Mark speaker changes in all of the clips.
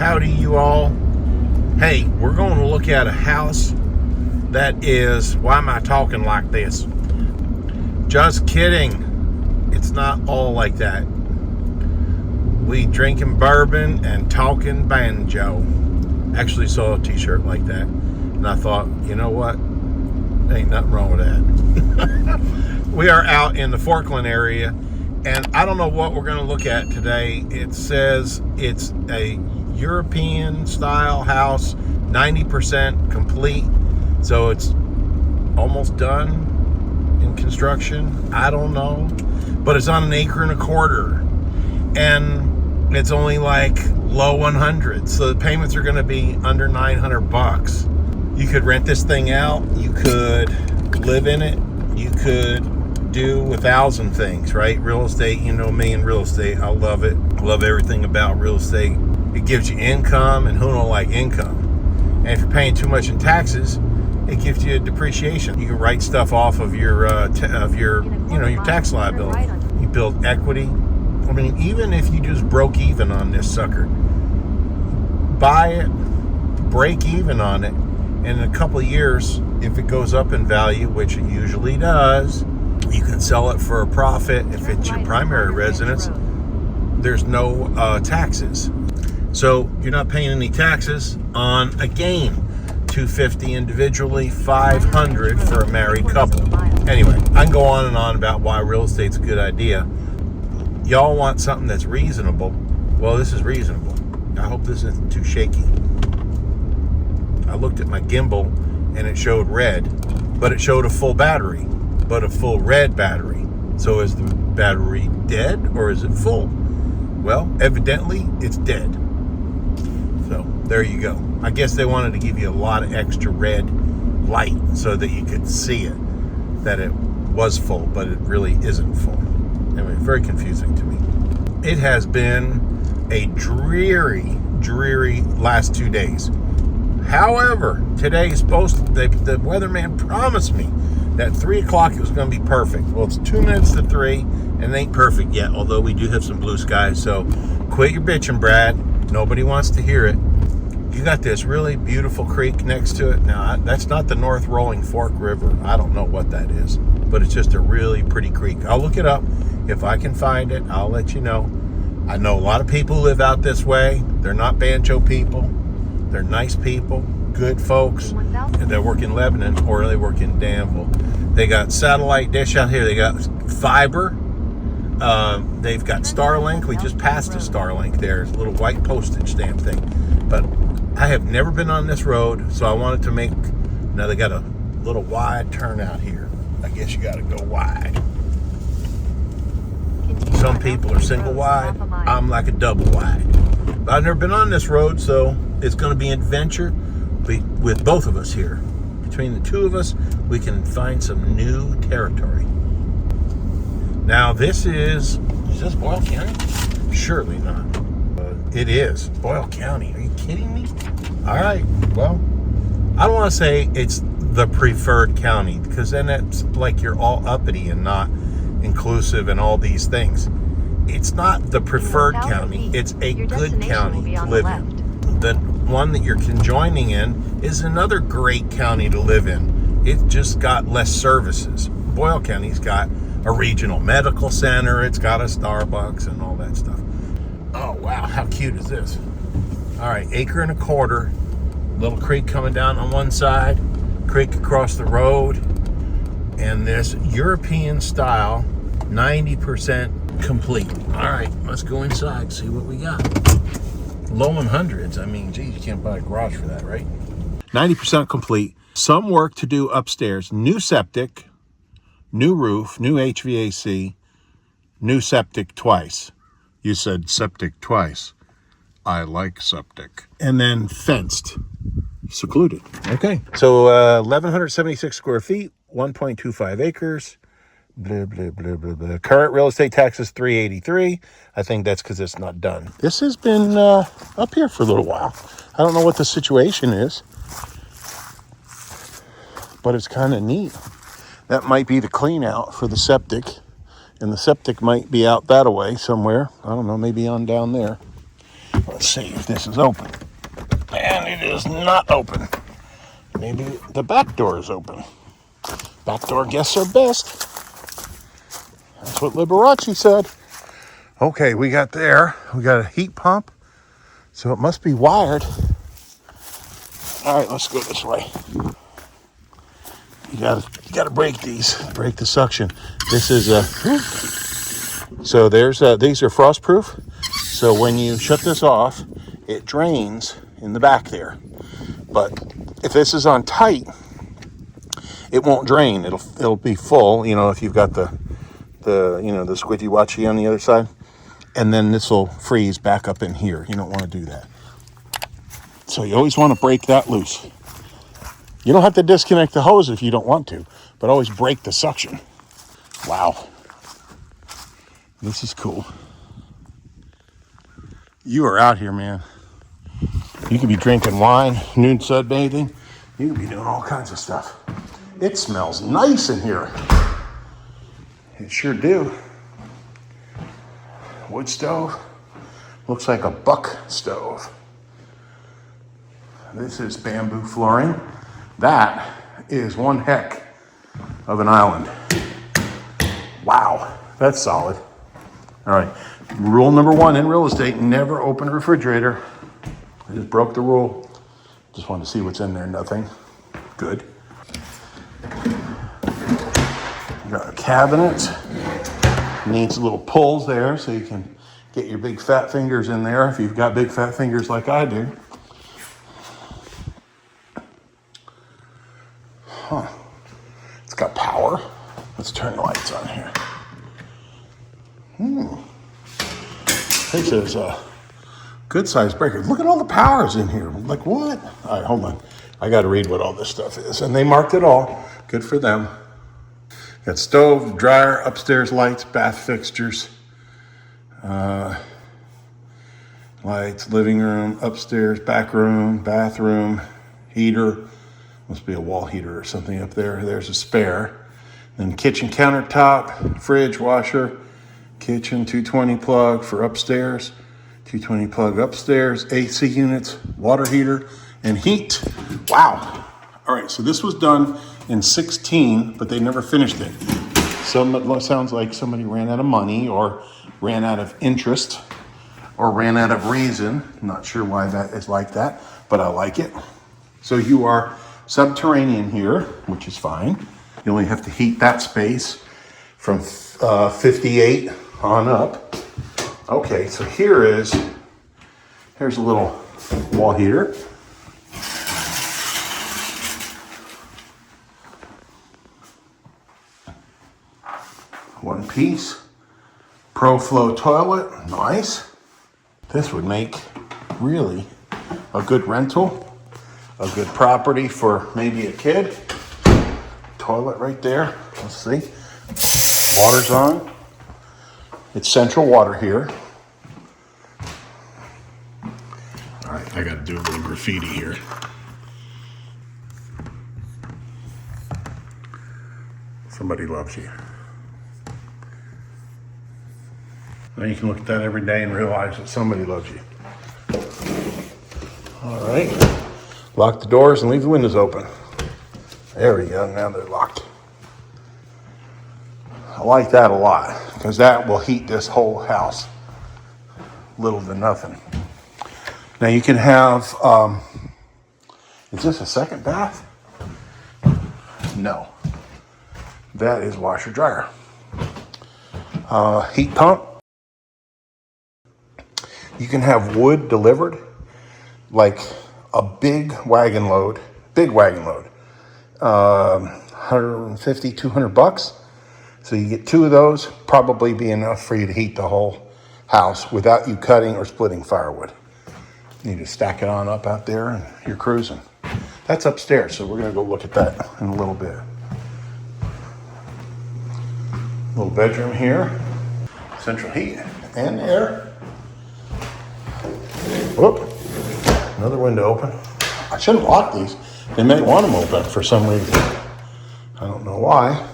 Speaker 1: Howdy, you all. Hey, we're going to look at a house that is, why am I talking like this? Just kidding. It's not all like that. We drinking bourbon and talking banjo. Actually saw a t-shirt like that. And I thought, you know what? Ain't nothing wrong with that. We are out in the Forkland area. And I don't know what we're going to look at today. It says it's a European style house, 90% complete. So it's almost done in construction. I don't know. But it's on 1.25 acres. And it's only like low 100s. So the payments are going to be under $900. You could rent this thing out. You could live in it. You could do 1,000 things, right? Real estate, you know me and real estate. I love it. I love everything about real estate. It gives you income, and who don't like income? And if you're paying too much in taxes, it gives you a depreciation. You can write stuff off of your your tax liability. You build equity. I mean, even if you just broke even on this sucker, buy it, break even on it, and in a couple of years, if it goes up in value, which it usually does, you can sell it for a profit. If it's your primary residence, there's no taxes. So you're not paying any taxes on a gain. $250 individually, $500 for a married couple. Anyway, I can go on and on about why real estate's a good idea. Y'all want something that's reasonable. Well, this is reasonable. I hope this isn't too shaky. I looked at my gimbal and it showed red, but it showed a full battery, but a full red battery. So is the battery dead or is it full? Well, evidently it's dead. So there you go. I guess they wanted to give you a lot of extra red light so that you could see it, that it was full, but it really isn't full. Anyway, very confusing to me. It has been a dreary last 2 days. However, today is supposed to, the weatherman promised me that 3 o'clock it was going to be perfect. Well, it's 2 minutes to 3 and it ain't perfect yet, although we do have some blue skies. So quit your bitching, Brad. Nobody wants to hear it. You got this really beautiful creek next to it. Now, that's not the North Rolling Fork River. I don't know what that is, but it's just a really pretty creek. I'll look it up. If I can find it, I'll let you know. I know a lot of people who live out this way. They're not banjo people. They're nice people, good folks. And they work in Lebanon or they work in Danville. They got satellite dish out here. They got fiber. They've got Starlink. We just passed a Starlink there. It's a little white postage stamp thing. But I have never been on this road, so I wanted to make... Now they got a little wide turnout here. I guess you got to go wide. Some people are single wide. I'm like a double wide. But I've never been on this road, so it's going to be an adventure with both of us here. Between the two of us, we can find some new territory. Now, this is this Boyle County? Surely not. It is Boyle County. Are you kidding me? All right. Well, I don't want to say it's the preferred county, because then it's like you're all uppity and not inclusive and all these things. It's not the preferred county. It's a good county to live in. The one that you're conjoining in is another great county to live in. It just got less services. Boyle County's got a regional medical center. It's got a Starbucks and all that stuff. Oh, wow. How cute is this? All right. 1.25 acres. Little creek coming down on one side. Creek across the road. And this European style, 90% complete. All right. Let's go inside, see what we got. Low 100s. I mean, geez, you can't buy a garage for that, right? 90% complete. Some work to do upstairs. New septic, new roof, new HVAC, new septic twice. You said septic twice. I like septic. And then fenced, secluded. Okay. So 1,176 square feet, 1.25 acres. Blah, blah, blah, blah, blah. Current real estate taxes $383. I think that's because it's not done. This has been up here for a little while. I don't know what the situation is, but it's kind of neat. That might be the clean out for the septic. And the septic might be out that way somewhere. I don't know, maybe on down there. Let's see if this is open. And it is not open. Maybe the back door is open. Back door guests are best. That's what Liberace said. Okay, we got a heat pump. So it must be wired. All right, let's go this way. You gotta break the suction. This is so these are frost proof. So when you shut this off, it drains in the back there. But if this is on tight, it won't drain. It'll be full. You know, if you've got the squidgy watchy on the other side, and then this will freeze back up in here. You don't want to do that. So you always want to break that loose. You don't have to disconnect the hose if you don't want to, but always break the suction. Wow. This is cool. You are out here, man. You could be drinking wine, nude sunbathing. You could be doing all kinds of stuff. It smells nice in here. It sure do. Wood stove. Looks like a buck stove. This is bamboo flooring. That is one heck of an island. Wow, that's solid. All right, rule number 1 in real estate, never open a refrigerator. I just broke the rule. Just wanted to see what's in there, nothing. Good. Got a cabinet. Needs little pulls there so you can get your big fat fingers in there if you've got big fat fingers like I do. Huh. It's got power. Let's turn the lights on here. This is a good size breaker. Look at all the powers in here. Like what? All right, hold on. I got to read what all this stuff is. And they marked it all. Good for them. Got stove, dryer, upstairs lights, bath fixtures, lights, living room, upstairs, back room, bathroom, heater. Must be a wall heater or something up there. There's a spare. Then kitchen countertop, fridge, washer, kitchen 220 plug for upstairs, 220 plug upstairs, AC units, water heater, and heat. Wow. All right, so this was done in 16, but they never finished it. It sounds like somebody ran out of money or ran out of interest or ran out of reason. I'm not sure why that is like that, but I like it. So you are subterranean here, which is fine. You only have to heat that space from 58 on up. Okay, so here's a little wall heater. One piece. Pro-flow toilet, nice. This would make really a good rental. A good property for maybe a kid. Toilet right there. Let's see. Water's on. It's central water here. All right, I got to do a little graffiti here. Somebody loves you. Now you can look at that every day and realize that somebody loves you. All right. Lock the doors and leave the windows open. There we go, now they're locked. I like that a lot because that will heat this whole house. Little to nothing. Now you can have, is this a second bath? No. That is washer dryer. Heat pump. You can have wood delivered, like a big wagon load, 150, 200 bucks. So you get 2 of those, probably be enough for you to heat the whole house without you cutting or splitting firewood. You just stack it on up out there and you're cruising. That's upstairs, so we're gonna go look at that in a little bit. Little bedroom here, central heat and air. Whoop. Another window open. I shouldn't lock these. They may want them open for some reason. I don't know why.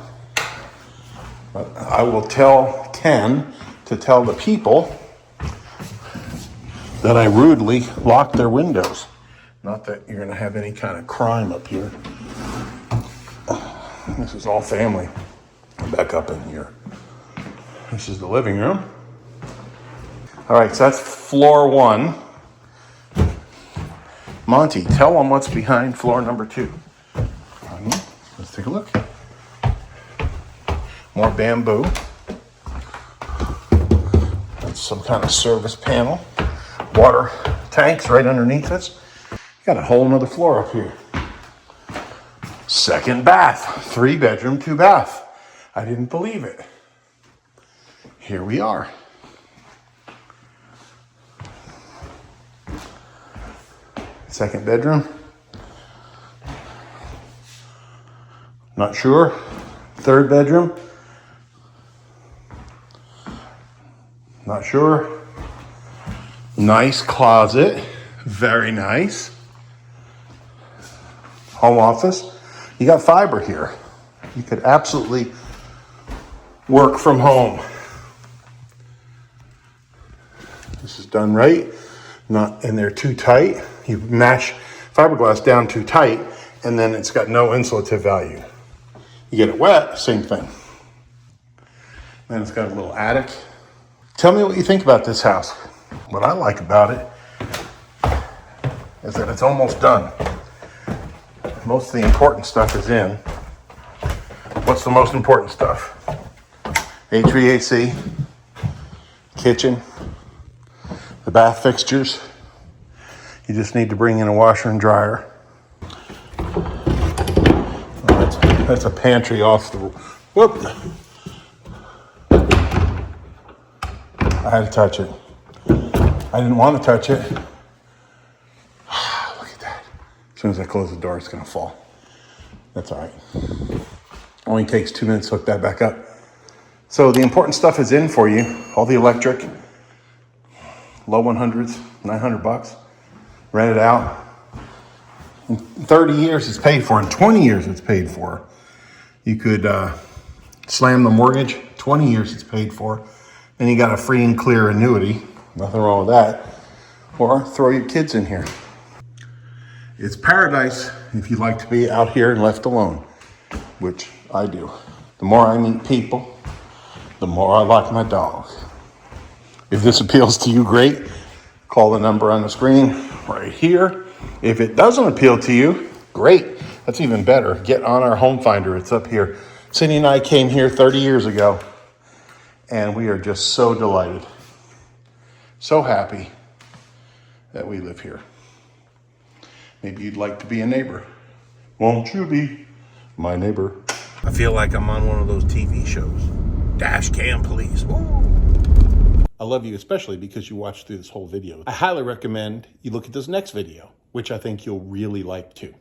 Speaker 1: But I will tell Ken to tell the people that I rudely locked their windows. Not that you're gonna have any kind of crime up here. This is all family. Back up in here. This is the living room. All right, so that's floor 1. Monty, tell them what's behind floor number 2. Let's take a look. More bamboo. That's some kind of service panel. Water tanks right underneath us. Got a whole nother floor up here. Second bath. 3 bedroom, 2 bath. I didn't believe it. Here we are. Second bedroom. Not sure. Third bedroom. Not sure. Nice closet. Very nice. Home office. You got fiber here. You could absolutely work from home. This is done right. Not in there too tight. You mash fiberglass down too tight, and then it's got no insulative value. You get it wet, same thing. Then it's got a little attic. Tell me what you think about this house. What I like about it is that it's almost done. Most of the important stuff is in. What's the most important stuff? HVAC, kitchen, the bath fixtures. You just need to bring in a washer and dryer. Oh, that's a pantry off the... Whoop! I had to touch it. I didn't want to touch it. Look at that. As soon as I close the door, it's going to fall. That's all right. Only takes 2 minutes to hook that back up. So the important stuff is in for you. All the electric, low 100s, $900. Rent it out. In 30 years, it's paid for. In 20 years, it's paid for. You could slam the mortgage. 20 years, it's paid for. Then you got a free and clear annuity. Nothing wrong with that. Or throw your kids in here. It's paradise if you like to be out here and left alone, which I do. The more I meet people, the more I like my dog. If this appeals to you, great. Call the number on the screen right here. If it doesn't appeal to you, great. That's even better. Get on our home finder. It's up here. Cindy and I came here 30 years ago, and we are just so delighted, so happy that we live here. Maybe you'd like to be a neighbor. Won't you be my neighbor? I feel like I'm on one of those TV shows. Dash cam police. Woo! I love you, especially because you watched through this whole video. I highly recommend you look at this next video, which I think you'll really like too.